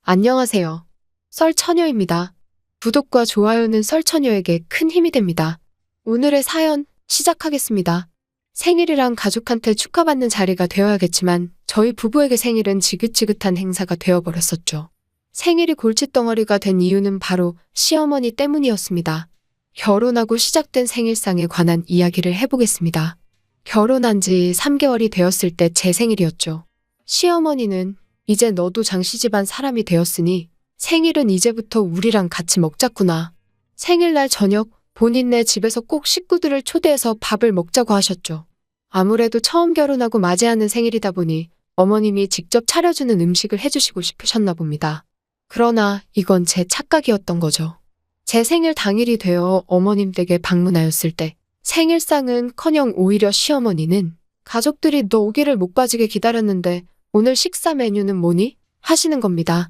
안녕하세요. 썰처녀입니다. 구독과 좋아요는 썰처녀에게 큰 힘이 됩니다. 오늘의 사연 시작하겠습니다. 생일이란 가족한테 축하받는 자리가 되어야겠지만 저희 부부에게 생일은 지긋지긋한 행사가 되어버렸었죠. 생일이 골칫덩어리가 된 이유는 바로 시어머니 때문이었습니다. 결혼하고 시작된 생일상에 관한 이야기를 해보겠습니다. 결혼한 지 3개월이 되었을 때 제 생일이었죠. 시어머니는 이제 너도 장씨 집안 사람이 되었으니 생일은 이제부터 우리랑 같이 먹자꾸나. 생일날 저녁 본인네 집에서 꼭 식구들을 초대해서 밥을 먹자고 하셨죠. 아무래도 처음 결혼하고 맞이하는 생일이다 보니 어머님이 직접 차려주는 음식을 해주시고 싶으셨나 봅니다. 그러나 이건 제 착각이었던 거죠. 제 생일 당일이 되어 어머님 댁에 방문하였을 때 생일상은커녕 오히려 시어머니는 가족들이 너 오기를 못 빠지게 기다렸는데 오늘 식사 메뉴는 뭐니? 하시는 겁니다.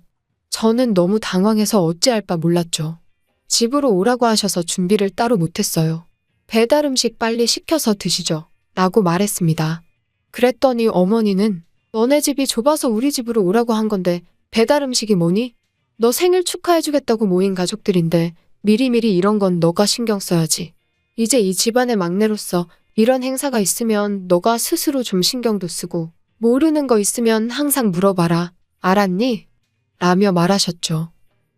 저는 너무 당황해서 어찌할 바 몰랐죠. 집으로 오라고 하셔서 준비를 따로 못했어요. 배달 음식 빨리 시켜서 드시죠. 라고 말했습니다. 그랬더니 어머니는 너네 집이 좁아서 우리 집으로 오라고 한 건데 배달 음식이 뭐니? 너 생일 축하해주겠다고 모인 가족들인데 미리미리 이런 건 너가 신경 써야지. 이제 이 집안의 막내로서 이런 행사가 있으면 너가 스스로 좀 신경도 쓰고 모르는 거 있으면 항상 물어봐라. 알았니? 라며 말하셨죠.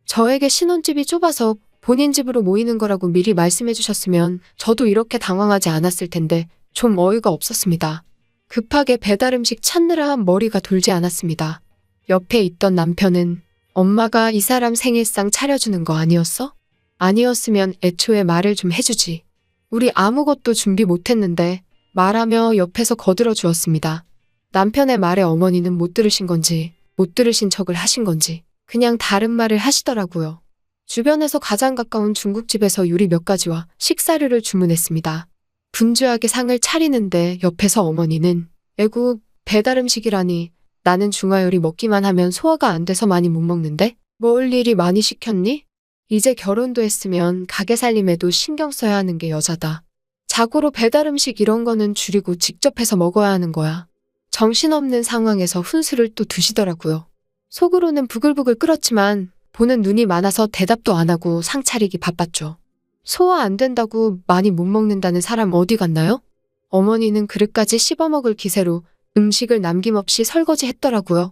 저에게 신혼집이 좁아서 본인 집으로 모이는 거라고 미리 말씀해 주셨으면 저도 이렇게 당황하지 않았을 텐데 좀 어이가 없었습니다. 급하게 배달 음식 찾느라 머리가 돌지 않았습니다. 옆에 있던 남편은 엄마가 이 사람 생일상 차려주는 거 아니었어? 아니었으면 애초에 말을 좀 해주지. 우리 아무것도 준비 못했는데 말하며 옆에서 거들어 주었습니다. 남편의 말에 어머니는 못 들으신 건지 못 들으신 척을 하신 건지 그냥 다른 말을 하시더라고요. 주변에서 가장 가까운 중국집에서 요리 몇 가지와 식사류를 주문했습니다. 분주하게 상을 차리는데 옆에서 어머니는 에구 배달 음식이라니 나는 중화요리 먹기만 하면 소화가 안 돼서 많이 못 먹는데 뭘 일이 많이 시켰니? 이제 결혼도 했으면 가게 살림에도 신경 써야 하는 게 여자다. 자고로 배달 음식 이런 거는 줄이고 직접 해서 먹어야 하는 거야. 정신없는 상황에서 훈수를 또 두시더라고요. 속으로는 부글부글 끓었지만 보는 눈이 많아서 대답도 안 하고 상 차리기 바빴죠. 소화 안 된다고 많이 못 먹는다는 사람 어디 갔나요? 어머니는 그릇까지 씹어먹을 기세로 음식을 남김없이 설거지했더라고요.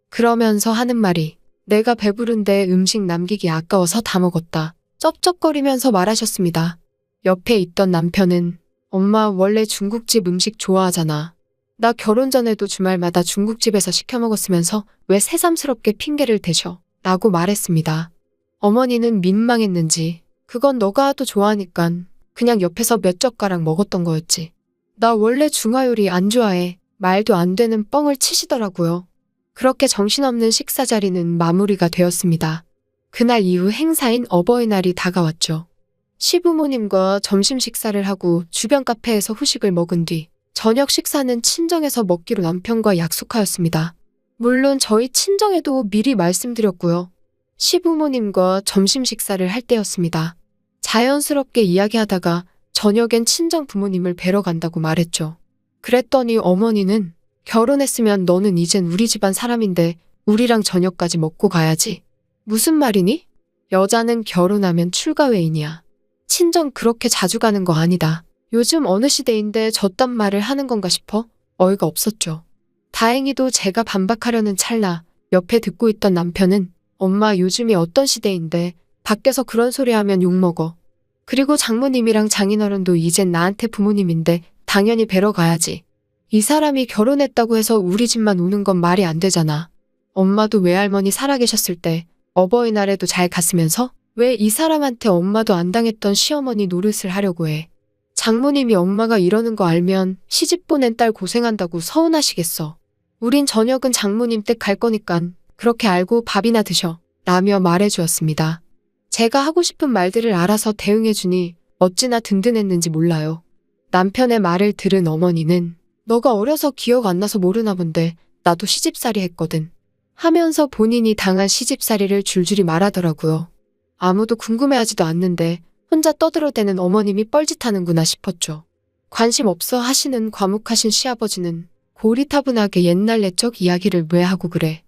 그러면서 하는 말이 내가 배부른데 음식 남기기 아까워서 다 먹었다. 쩝쩝거리면서 말하셨습니다. 옆에 있던 남편은 엄마 원래 중국집 음식 좋아하잖아. 나 결혼 전에도 주말마다 중국집에서 시켜 먹었으면서 왜 새삼스럽게 핑계를 대셔? 라고 말했습니다. 어머니는 민망했는지 그건 너가 하도 좋아하니깐 그냥 옆에서 몇 젓가락 먹었던 거였지. 나 원래 중화요리 안 좋아해. 말도 안 되는 뻥을 치시더라고요. 그렇게 정신없는 식사 자리는 마무리가 되었습니다. 그날 이후 행사인 어버이날이 다가왔죠. 시부모님과 점심 식사를 하고 주변 카페에서 후식을 먹은 뒤 저녁 식사는 친정에서 먹기로 남편과 약속하였습니다. 물론 저희 친정에도 미리 말씀드렸고요. 시부모님과 점심 식사를 할 때였습니다. 자연스럽게 이야기하다가 저녁엔 친정 부모님을 뵈러 간다고 말했죠. 그랬더니 어머니는 결혼했으면 너는 이젠 우리 집안 사람인데 우리랑 저녁까지 먹고 가야지. 무슨 말이니? 여자는 결혼하면 출가 외인이야. 친정 그렇게 자주 가는 거 아니다. 요즘 어느 시대인데 저딴 말을 하는 건가 싶어 어이가 없었죠. 다행히도 제가 반박하려는 찰나 옆에 듣고 있던 남편은 엄마 요즘이 어떤 시대인데 밖에서 그런 소리 하면 욕먹어. 그리고 장모님이랑 장인어른도 이젠 나한테 부모님인데 당연히 뵈러 가야지. 이 사람이 결혼했다고 해서 우리 집만 오는 건 말이 안 되잖아. 엄마도 외할머니 살아계셨을 때 어버이날에도 잘 갔으면서 왜 이 사람한테 엄마도 안 당했던 시어머니 노릇을 하려고 해. 장모님이 엄마가 이러는 거 알면 시집 보낸 딸 고생한다고 서운하시겠어. 우린 저녁은 장모님 댁 갈 거니깐 그렇게 알고 밥이나 드셔. 라며 말해주었습니다. 제가 하고 싶은 말들을 알아서 대응해주니 어찌나 든든했는지 몰라요. 남편의 말을 들은 어머니는 너가 어려서 기억 안 나서 모르나 본데 나도 시집살이 했거든. 하면서 본인이 당한 시집살이를 줄줄이 말하더라고요. 아무도 궁금해하지도 않는데 혼자 떠들어대는 어머님이 뻘짓하는구나 싶었죠. 관심 없어 하시는 과묵하신 시아버지는 고리타분하게 옛날 옛적 이야기를 왜 하고 그래.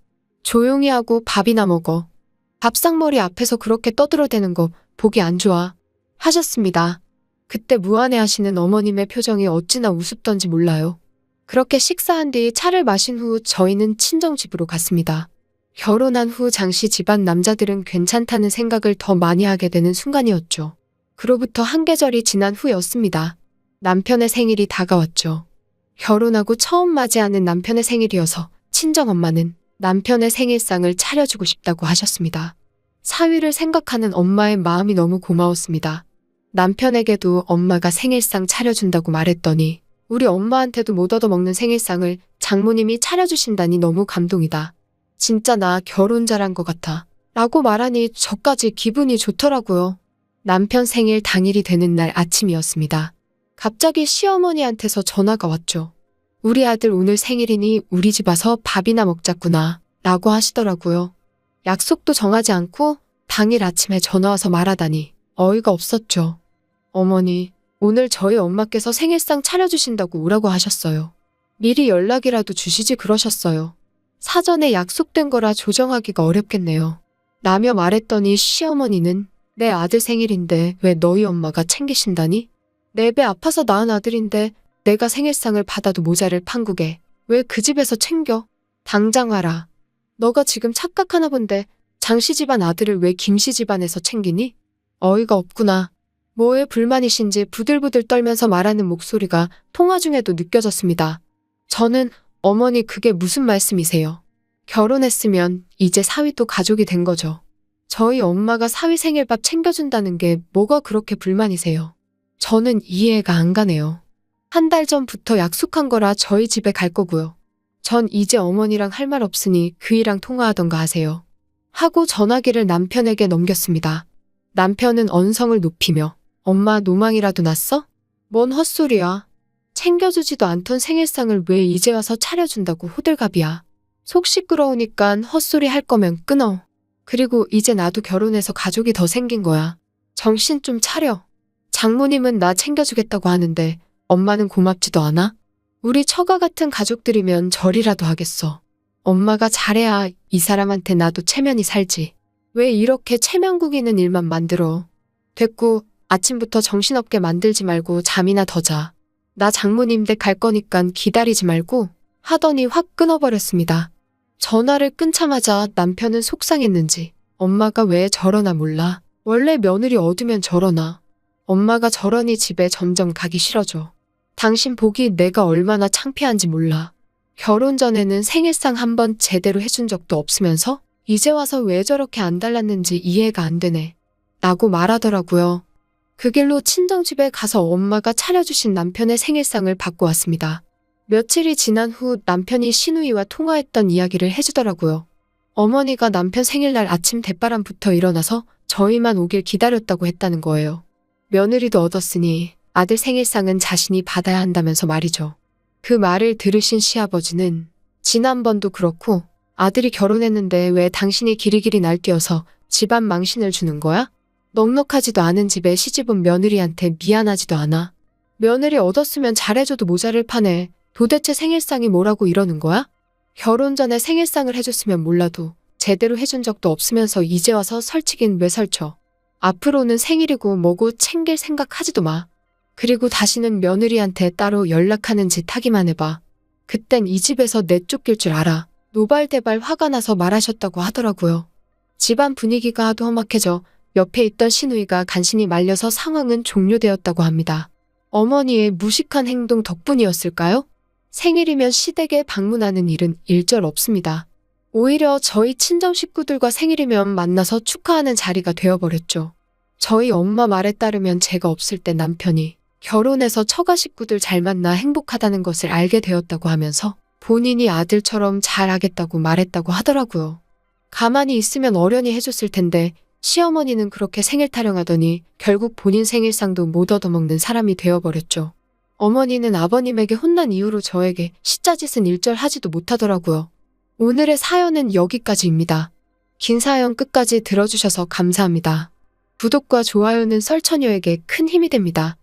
조용히 하고 밥이나 먹어. 밥상머리 앞에서 그렇게 떠들어대는 거 보기 안 좋아. 하셨습니다. 그때 무안해하시는 어머님의 표정이 어찌나 우습던지 몰라요. 그렇게 식사한 뒤 차를 마신 후 저희는 친정집으로 갔습니다. 결혼한 후 장씨 집안 남자들은 괜찮다는 생각을 더 많이 하게 되는 순간이었죠. 그로부터 한 계절이 지난 후였습니다. 남편의 생일이 다가왔죠. 결혼하고 처음 맞이하는 남편의 생일이어서 친정엄마는 남편의 생일상을 차려주고 싶다고 하셨습니다. 사위를 생각하는 엄마의 마음이 너무 고마웠습니다. 남편에게도 엄마가 생일상 차려준다고 말했더니 우리 엄마한테도 못 얻어먹는 생일상을 장모님이 차려주신다니 너무 감동이다. 진짜 나 결혼 잘한 것 같아. 라고 말하니 저까지 기분이 좋더라고요. 남편 생일 당일이 되는 날 아침이었습니다. 갑자기 시어머니한테서 전화가 왔죠. 우리 아들 오늘 생일이니 우리 집 와서 밥이나 먹자꾸나 라고 하시더라고요. 약속도 정하지 않고 당일 아침에 전화와서 말하다니 어이가 없었죠. 어머니, 오늘 저희 엄마께서 생일상 차려주신다고 오라고 하셨어요. 미리 연락이라도 주시지 그러셨어요. 사전에 약속된 거라 조정하기가 어렵겠네요. 라며 말했더니 시어머니는 내 아들 생일인데 왜 너희 엄마가 챙기신다니? 내 배 아파서 낳은 아들인데 내가 생일상을 받아도 모자를 판국에 왜 그 집에서 챙겨? 당장 와라. 너가 지금 착각하나 본데 장씨 집안 아들을 왜 김씨 집안에서 챙기니? 어이가 없구나. 뭐에 불만이신지 부들부들 떨면서 말하는 목소리가 통화 중에도 느껴졌습니다. 저는 어머니 그게 무슨 말씀이세요? 결혼했으면 이제 사위도 가족이 된 거죠. 저희 엄마가 사위 생일밥 챙겨준다는 게 뭐가 그렇게 불만이세요? 저는 이해가 안 가네요. 한 달 전부터 약속한 거라 저희 집에 갈 거고요. 전 이제 어머니랑 할 말 없으니 그이랑 통화하던가 하세요. 하고 전화기를 남편에게 넘겼습니다. 남편은 언성을 높이며 엄마 노망이라도 났어? 뭔 헛소리야. 챙겨주지도 않던 생일상을 왜 이제 와서 차려준다고 호들갑이야. 속 시끄러우니깐 헛소리 할 거면 끊어. 그리고 이제 나도 결혼해서 가족이 더 생긴 거야. 정신 좀 차려. 장모님은 나 챙겨주겠다고 하는데 엄마는 고맙지도 않아? 우리 처가 같은 가족들이면 절이라도 하겠어. 엄마가 잘해야 이 사람한테 나도 체면이 살지. 왜 이렇게 체면 구기는 일만 만들어. 됐고 아침부터 정신없게 만들지 말고 잠이나 더 자. 나 장모님 댁 갈 거니깐 기다리지 말고 하더니 확 끊어버렸습니다. 전화를 끊자마자 남편은 속상했는지 엄마가 왜 저러나 몰라. 원래 며느리 얻으면 저러나. 엄마가 저러니 집에 점점 가기 싫어져. 당신 보기 내가 얼마나 창피한지 몰라. 결혼 전에는 생일상 한 번 제대로 해준 적도 없으면서 이제 와서 왜 저렇게 안 달랐는지 이해가 안 되네. 라고 말하더라고요. 그 길로 친정집에 가서 엄마가 차려주신 남편의 생일상을 받고 왔습니다. 며칠이 지난 후 남편이 시누이와 통화했던 이야기를 해주더라고요. 어머니가 남편 생일날 아침 대바람부터 일어나서 저희만 오길 기다렸다고 했다는 거예요. 며느리도 얻었으니 아들 생일상은 자신이 받아야 한다면서 말이죠. 그 말을 들으신 시아버지는 지난번도 그렇고 아들이 결혼했는데 왜 당신이 기리기리 날뛰어서 집안 망신을 주는 거야? 넉넉하지도 않은 집에 시집온 며느리한테 미안하지도 않아. 며느리 얻었으면 잘해줘도 모자를 파네. 도대체 생일상이 뭐라고 이러는 거야? 결혼 전에 생일상을 해줬으면 몰라도 제대로 해준 적도 없으면서 이제 와서 설치긴 왜 설쳐. 앞으로는 생일이고 뭐고 챙길 생각하지도 마. 그리고 다시는 며느리한테 따로 연락하는 짓 하기만 해봐. 그땐 이 집에서 내쫓길 줄 알아. 노발대발 화가 나서 말하셨다고 하더라고요. 집안 분위기가 하도 험악해져 옆에 있던 시누이가 간신히 말려서 상황은 종료되었다고 합니다. 어머니의 무식한 행동 덕분이었을까요? 생일이면 시댁에 방문하는 일은 일절 없습니다. 오히려 저희 친정 식구들과 생일이면 만나서 축하하는 자리가 되어버렸죠. 저희 엄마 말에 따르면 제가 없을 때 남편이 결혼해서 처가 식구들 잘 만나 행복하다는 것을 알게 되었다고 하면서 본인이 아들처럼 잘하겠다고 말했다고 하더라고요. 가만히 있으면 어련히 해줬을 텐데 시어머니는 그렇게 생일 타령하더니 결국 본인 생일상도 못 얻어먹는 사람이 되어버렸죠. 어머니는 아버님에게 혼난 이후로 저에게 시자짓은 일절 하지도 못하더라고요. 오늘의 사연은 여기까지입니다. 긴 사연 끝까지 들어주셔서 감사합니다. 구독과 좋아요는 썰처녀에게 큰 힘이 됩니다.